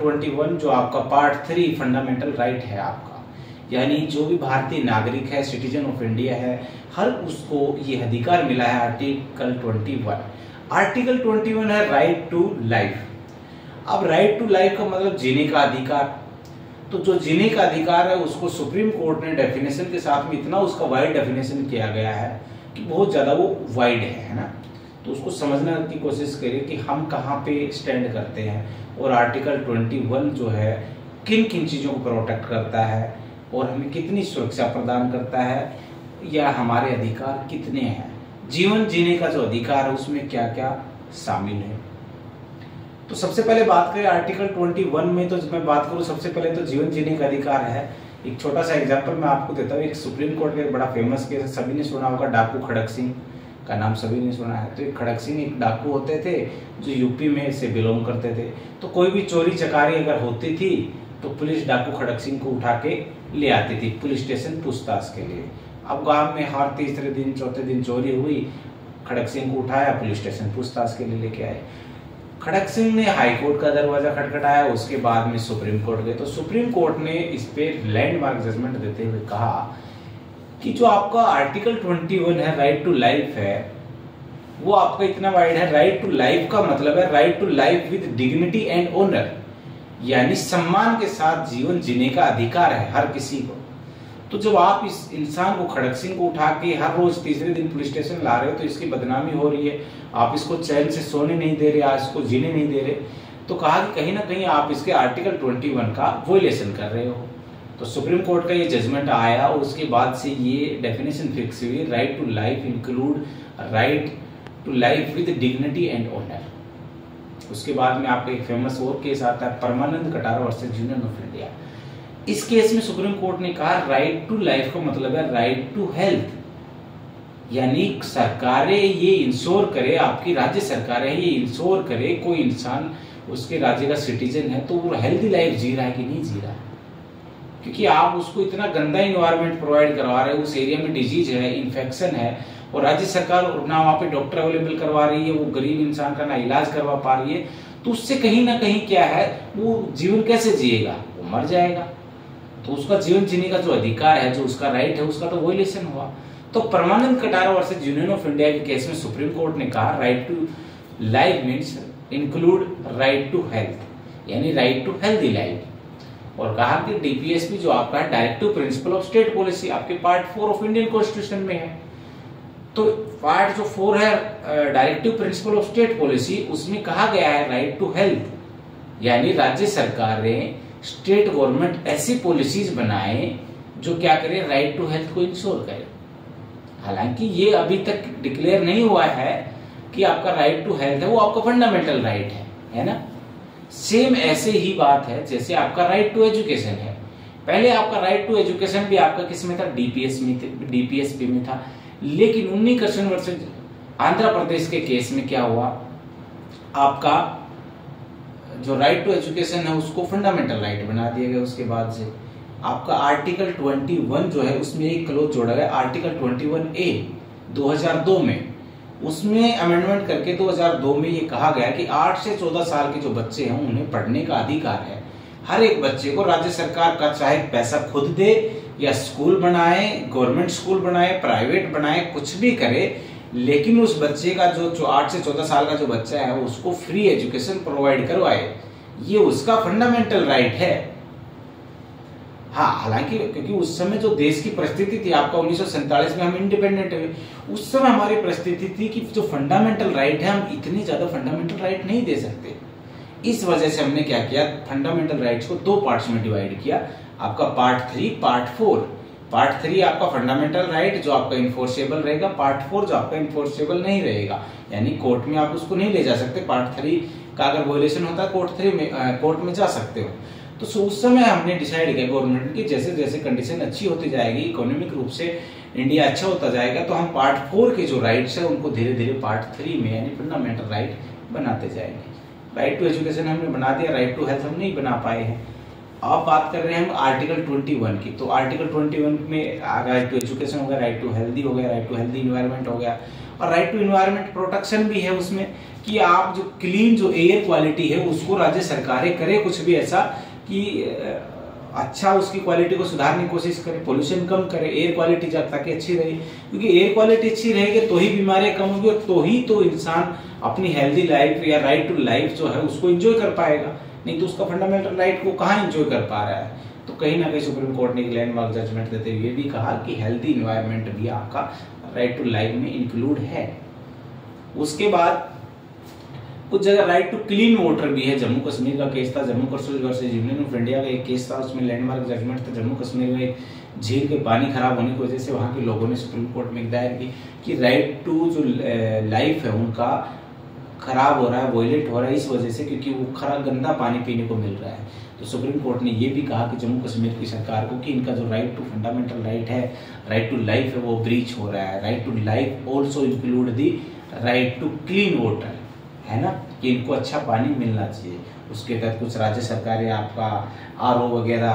21 जो आपका part 3 fundamental right है आपका, यानी जो भी भारतीय नागरिक है, सिटीजन ऑफ इंडिया है, हर उसको ये अधिकार मिला है आर्टिकल 21। आर्टिकल 21 है राइट टू लाइफ। अब राइट टू लाइफ का मतलब जीने का अधिकार। तो जो जीने का अधिकार है उसको सुप्रीम कोर्ट ने डेफिनेशन के साथ में इतना उसका वाइड डेफिनेशन किया गया है कि बहुत ज्यादा वो वाइड है ना। तो उसको समझने की कोशिश करिए कि हम कहाँ पे स्टैंड करते हैं और आर्टिकल 21 जो है किन किन चीज़ों को प्रोटेक्ट करता है और हमें कितनी सुरक्षा प्रदान करता है, या हमारे अधिकार कितने हैं, जीवन जीने का जो अधिकार है उसमें क्या क्या शामिल है। तो सबसे पहले बात करें आर्टिकल 21 में, तो मैं बात करूं सबसे पहले तो जीवन जीने का अधिकार है। एक छोटा सा एग्जांपल मैं आपको देता हूँ। एक सुप्रीम कोर्ट का एक बड़ा फेमस केस है, सभी ने सुना होगा, डाकू खड़क सिंह का नाम सभी ने सुना है। तो एक खड़क सिंह एक डाकू होते थे जो यूपी में से बिलोंग करते थे। तो कोई भी चोरी चकारी अगर होती थी तो पुलिस डाकू खड़क सिंह को उठा के ले आती थी पुलिस स्टेशन पूछताछ के लिए। अब गांव में हर तीसरे दिन चौथे दिन चोरी हुई, खड़क सिंह को उठाया पुलिस स्टेशन पूछताछ के लिए लेके आए। खड़क सिंह ने हाई कोर्ट का दरवाजा खटखटाया, उसके बाद में सुप्रीम कोर्ट गए। तो सुप्रीम कोर्ट ने इस पे लैंडमार्क जजमेंट देते हुए कहा कि जो आपका आर्टिकल 21 है राइट टू लाइफ है, वो आपका इतना वाइड है। राइट टू लाइफ का मतलब है right to life with dignity and honour, यानी सम्मान के साथ जीवन जीने का अधिकार है हर किसी को। तो जब आप इस इंसान को खड़क सिंह को उठा के हर रोज तीसरे दिन पुलिस स्टेशन ला रहे हो तो इसकी बदनामी हो रही है, आप इसको चैन से सोने नहीं दे रहे, आप इसको जीने नहीं दे रहे। तो कहा कि कहीं ना कहीं आप इसके आर्टिकल 21 का वोलेशन कर रहे हो। तो सुप्रीम कोर्ट का ये जजमेंट आया और उसके बाद से ये डेफिनेशन फिक्स हुई, right to life include right to life with dignity and honour. उसके बाद में आपका एक फेमस और केस आता है Parmanand Katara versus union of India. इस केस में सुप्रीम कोर्ट ने कहा राइट टू लाइफ का मतलब है राइट टू हेल्थ, यानी सरकारें ये इंश्योर करे, आपकी राज्य सरकारें ये इंश्योर करे कोई इंसान उसके राज्य का सिटीजन है तो वो हेल्दी लाइफ जी रहा है कि नहीं जी रहा है। क्योंकि आप उसको इतना गंदा इन्वायरमेंट प्रोवाइड करवा रहे हो, उस एरिया में डिजीज है, इन्फेक्शन है, और राज्य सरकार ना वहाँ पे डॉक्टर अवेलेबल करवा रही है, वो गरीब इंसान का ना इलाज करवा पा रही है, तो उससे कहीं ना कहीं क्या है, वो जीवन कैसे जिएगा, वो मर जाएगा। तो उसका जीवन जीने का जो अधिकार है, जो उसका राइट है, उसका तो वोलेशन हुआ। तो Parmanand Katara versus union of India के केस में सुप्रीम कोर्ट ने कहा right to life means include right to health, यानी राइट टू हेल्दी लाइफ। और कहा कि डीपीएसपी जो आपका है directive principle of state policy आपके पार्ट 4 ऑफ इंडियन कॉन्स्टिट्यूशन में है। तो पार्ट जो 4 है directive principle of state policy, उसमें कहा गया है राइट टू हेल्थ, यानी राज्य सरकारें स्टेट गवर्नमेंट ऐसी पॉलिसीज बनाए जो क्या करे, राइट टू हेल्थ को इंश्योर करे। हालांकि ये अभी तक डिक्लेयर नहीं हुआ है कि आपका राइट टू हेल्थ है वो आपका फंडामेंटल राइट है ना। सेम ऐसे ही बात है जैसे आपका राइट टू एजुकेशन है। पहले आपका राइट टू एजुकेशन भी आपका किस में था, डीपीएसपी में था। लेकिन उन्नी कृष्ण वर्सेस आंध्र प्रदेश के केस में क्या हुआ, आपका जो राइट टू एजुकेशन है उसको फंडामेंटल राइट बना दिया गया। उसके बाद से आपका आर्टिकल 21 जो है उसमें एक क्लोज जोड़ा गया, आर्टिकल 21A 2002 में, उसमें अमेंडमेंट करके 2002 में ये कहा गया कि 8 से 14 साल के जो बच्चे हैं उन्हें पढ़ने का अधिकार है। हर एक बच्चे को राज्य सरकार का चाहे पैसा खुद दे या स्कूल बनाए, गवर्नमेंट स्कूल बनाए, प्राइवेट बनाए, कुछ भी करे, लेकिन उस बच्चे का जो 8 से 14 साल का जो बच्चा है उसको फ्री एजुकेशन प्रोवाइड करवाए, ये उसका फंडामेंटल राइट है। हाँ, हालांकि क्योंकि उस समय जो देश की परिस्थिति थी, आपका 1947 में हम इंडिपेंडेंट हुए, उस समय हमारी परिस्थिति थी कि जो फंडामेंटल राइट है हम इतनी ज्यादा फंडामेंटल राइट नहीं दे सकते। इस वजह से हमने क्या किया, फंडामेंटल राइट्स को 2 पार्ट्स में डिवाइड किया, आपका पार्ट 3 पार्ट 4। पार्ट 3 आपका फंडामेंटल राइट जो आपका इन्फोर्सेबल रहेगा, पार्ट 4 जो आपका इन्फोर्सेबल नहीं रहेगा, यानी कोर्ट में आप उसको नहीं ले जा सकते। पार्ट 3 का अगर वोलेशन होता है कोर्ट में जा सकते हो। तो उस समय हमने डिसाइड किया गवर्नमेंट की जैसे जैसे कंडीशन अच्छी होती जाएगी, इकोनॉमिक रूप से इंडिया अच्छा होता जाएगा, तो हम पार्ट 4 के जो राइट्स है उनको धीरे धीरे पार्ट 3 में यानी फंडामेंटल राइट बनाते जाएंगे। राइट टू एजुकेशन हमने बना दिया, राइट टू हेल्थ हम नहीं बना पाए हैं। अब बात कर रहे हैं हम आर्टिकल 21 की। तो आर्टिकल 21 में राइट टू एजुकेशन हो गया, राइट टू हेल्दी हो गया, राइट टू हेल्दी इन्वायरमेंट हो गया, और राइट टू इन्वायरमेंट प्रोटेक्शन भी है उसमें कि आप जो क्लीन जो एयर क्वालिटी है उसको राज्य सरकारें करें कुछ भी ऐसा कि अच्छा उसकी क्वालिटी को सुधारने की कोशिश करें, पोल्यूशन कम करें, एयर क्वालिटी ताकि अच्छी रहे, क्योंकि एयर क्वालिटी अच्छी रहेगी तो ही बीमारियां कम होगी और तो ही तो इंसान अपनी हेल्दी लाइफ या राइट टू लाइफ जो है उसको एंजॉय कर पाएगा, नहीं तो उसका फंडामेंटल राइट को कहाँ एंजॉय कर पा रहा है। तो कहीं ना कहीं सुप्रीम कोर्ट ने लैंडमार्क जजमेंट देते हुए भी कहा कि हेल्दी इन्वायरमेंट भी आपका राइट टू लाइफ में इंक्लूड है। उसके बाद कुछ जगह राइट टू क्लीन वाटर भी है। जम्मू कश्मीर का केस था, Jammu Kashmir versus union of India का एक केस था, उसमें लैंडमार्क जजमेंट था। जम्मू कश्मीर में एक झील के पानी खराब होने की वजह से वहां के लोगों ने सुप्रीम कोर्ट में दायर की कि राइट टू जो लाइफ है उनका खराब हो रहा है, वॉयलेट हो रहा है इस वजह से क्योंकि वो खराब गंदा पानी पीने को मिल रहा है। तो सुप्रीम कोर्ट ने ये भी कहा कि जम्मू कश्मीर की सरकार को कि इनका जो राइट टू फंडामेंटल राइट है, राइट टू लाइफ है, वो ब्रीच हो रहा है। Right to life also include the right to clean water, है ना, कि इनको अच्छा पानी मिलना चाहिए। उसके तहत कुछ राज्य सरकारें आपका आरओ वगैरह,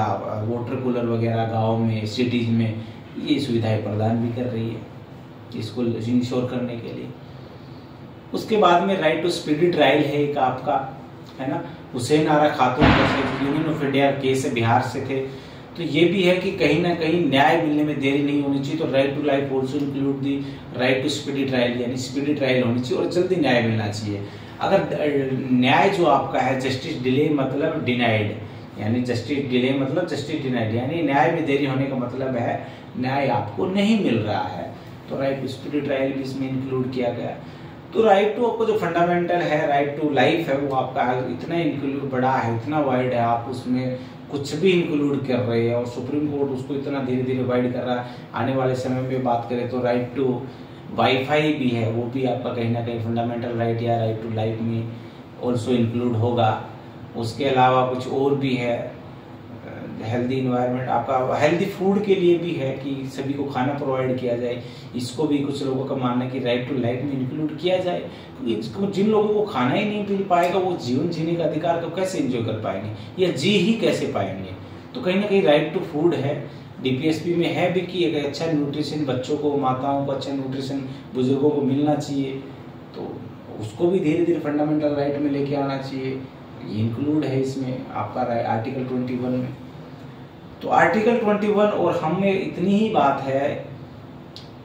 वाटर कूलर वगैरह गाँव में, सिटीज में ये सुविधाएं प्रदान भी कर रही है इसको इंश्योर करने के लिए। उसके बाद में राइट टू स्पीडी ट्रायल है एक आपका, है ना, हुसैन आरा खातून जैसे यूनियन ऑफ इंडिया केस है, बिहार से थे, तो ये भी है कि कहीं ना कहीं न्याय मिलने में देरी नहीं होनी चाहिए। तो right to life also include the right to speedy trial, यानी स्पीडी ट्रायल होनी चाहिए और जल्दी न्याय मिलना चाहिए। अगर न्याय जो आपका है जस्टिस डिले मतलब डिनाइड, यानी जस्टिस डिले मतलब जस्टिस डिनाइड, यानी न्याय में देरी होने का मतलब है न्याय आपको नहीं मिल रहा है। तो राइट टू स्पीडी ट्रायल भी इसमें इंक्लूड किया गया। तो राइट टू आपको जो फंडामेंटल है, राइट टू लाइफ है, वो आपका इतना इंक्लूड बड़ा है, इतना वाइड है, आप उसमें कुछ भी इंक्लूड कर रहे हैं और सुप्रीम कोर्ट उसको इतना धीरे धीरे वाइड कर रहा है। आने वाले समय में बात करें तो राइट टू वाईफाई भी है, वो भी आपका कहीं ना कहीं फंडामेंटल राइट या राइट टू लाइफ में ऑल्सो इंक्लूड होगा। उसके अलावा कुछ और भी है, हेल्दी इन्वायरमेंट आपका हेल्दी फूड के लिए भी है कि सभी को खाना प्रोवाइड किया जाए। इसको भी कुछ लोगों का मानना है कि राइट टू लाइफ में इंक्लूड किया जाए, क्योंकि जिन लोगों को खाना ही नहीं मिल पाएगा वो जीवन जीने का अधिकार को कैसे एंजॉय कर पाएंगे या जी ही कैसे पाएंगे। तो कहीं ना कहीं राइट टू फूड है, डीपीएसपी में है भी कि एक अच्छा न्यूट्रिशन बच्चों को, माताओं को अच्छा न्यूट्रिशन बुजुर्गों को मिलना चाहिए, तो उसको भी धीरे धीरे फंडामेंटल राइट में लेके आना चाहिए। ये इंक्लूड है इसमें आपका आर्टिकल 21 में। तो आर्टिकल 21 और हम में इतनी ही बात है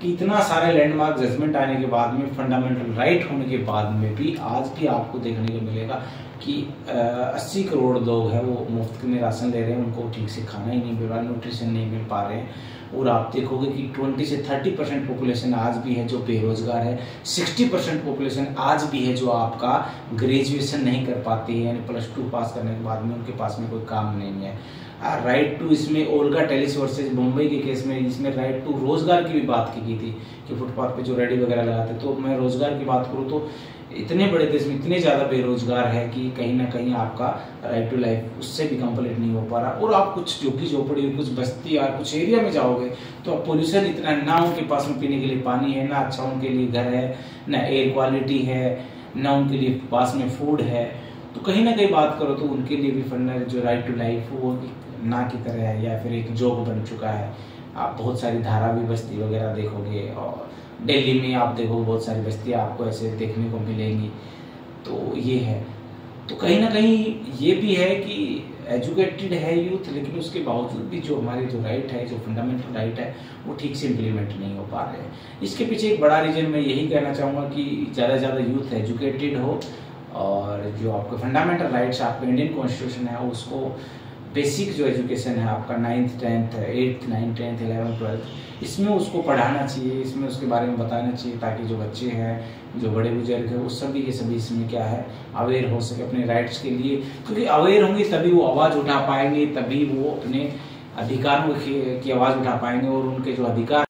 कि इतना सारे लैंडमार्क जजमेंट आने के बाद में, फंडामेंटल राइट होने के बाद में भी आज भी आपको देखने को मिलेगा कि 80 करोड़ लोग हैं वो मुफ्त में राशन ले रहे हैं, उनको ठीक से खाना ही नहीं मिल रहा, न्यूट्रिशन नहीं मिल पा रहे हैं। और आप देखोगे कि 20 से 30% पॉपुलेशन आज भी है जो बेरोजगार है, 60% पॉपुलेशन आज भी है जो आपका ग्रेजुएशन नहीं कर पाती है, यानी +2 पास करने के बाद में उनके पास में कोई काम नहीं है। राइट टू इसमें ओल्गा टेलिस वर्सेस मुंबई के केस में इसमें राइट टू रोजगार की भी बात की गई थी कि फुटपाथ पे जो रेडी वगैरह लगाते, तो मैं रोजगार की बात करूँ तो इतने बड़े देश में इतने ज़्यादा बेरोजगार है कि कहीं ना कहीं आपका राइट टू लाइफ उससे भी कंप्लीट नहीं हो पा रहा। और आप कुछ झुग्गी झोपड़ी, कुछ बस्ती या कुछ एरिया में जाओगे तो आप पोल्यूशन इतना, ना उनके पास में पीने के लिए पानी है, ना अच्छा उनके लिए घर है, ना एयर क्वालिटी है, ना उनके लिए पास में फूड है। तो कहीं ना कहीं बात करो तो उनके लिए भी फंड जो राइट टू लाइफ वो ना की तरह है या फिर एक जोक बन चुका है। आप बहुत सारी धारावी बस्ती वगैरह देखोगे और दिल्ली में आप देखो बहुत सारी बस्तियाँ आपको ऐसे देखने को मिलेंगी। तो ये है, तो कहीं ना कहीं ये भी है कि एजुकेटेड है यूथ, लेकिन उसके बावजूद भी जो हमारे जो राइट है, जो फंडामेंटल राइट है, वो ठीक से इम्प्लीमेंट नहीं हो पा रहे हैं। इसके पीछे एक बड़ा रीजन मैं यही कहना चाहूँगा कि ज़्यादा से ज़्यादा यूथ एजुकेटेड हो और जो आपके फंडामेंटल राइट्स आपका इंडियन कॉन्स्टिट्यूशन है उसको बेसिक जो एजुकेशन है आपका 9th 10th 8th 9th 10th 11th 12th इसमें उसको पढ़ाना चाहिए, इसमें उसके बारे में बताना चाहिए ताकि जो बच्चे हैं, जो बड़े बुजुर्ग हैं, वो सभी के सभी इसमें क्या है अवेयर हो सके अपने राइट्स के लिए। क्योंकि अवेयर होंगे तभी वो आवाज़ उठा पाएंगे, तभी वो अपने अधिकारों की आवाज़ उठा पाएंगे और उनके जो अधिकार